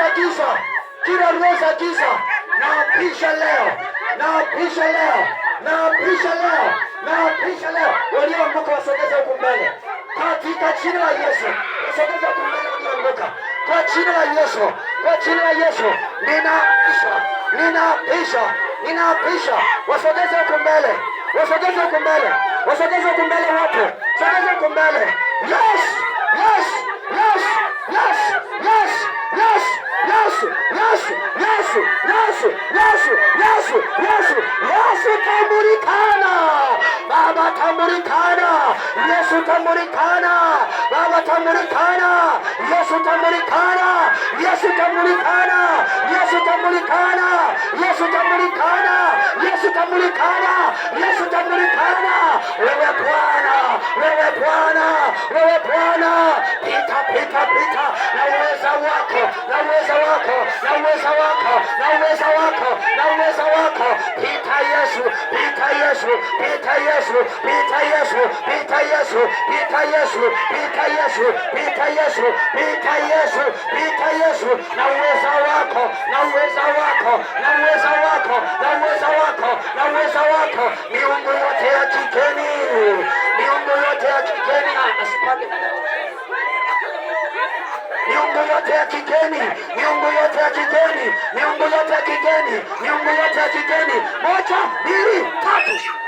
za giza, kila roho za giza naapisha leo, naapisha leo, naapisha leo, naapisha leo. Walioanguka wasogeze huku mbele katika jina la Yesu, wasogeze huku mbele walioanguka kwa jina la Yesu, kwa jina la Yesu. Ninapisha, ninapisha, ninapisha. Wasogeze huku mbele, wasogeze huku mbele, wasogeze huku mbele wote, wasogeze huku mbele. Yes, yes, yes, yes, yes, yes, yes, yes, yes, yes, yes, yes, yes, yes, tambulikana. Baba tambulikana, Yesu tambulikana, Baba tambulikana, Yesu tambulikana, Yesu tambulikana, Yesu tambulikana, Yesu tambulikana, Yesu tambulikana, Yesu tambulikana. Wewe Bwana, wewe Bwana, wewe Bwana, pita, pita, pita na uweza wako, na uweza wako, na uweza wako, na uweza wako, na uweza wako. Pita Yesu, pita Yesu, pita Yesu, pita Yesu, pita Yesu, pita Yesu, pita Yesu, pita Yesu, pita Yesu, pita Yesu na uweza wako, na uweza wako, na uweza wako, na uweza wako, na uweza wako. Miungu yote ya kigeni, miungu yote ya kigeni, asipande miungu yote ya kigeni, miungu yote ya kigeni, miungu yote ya kigeni, miungu yote ya kigeni. Moja, mbili, tatu.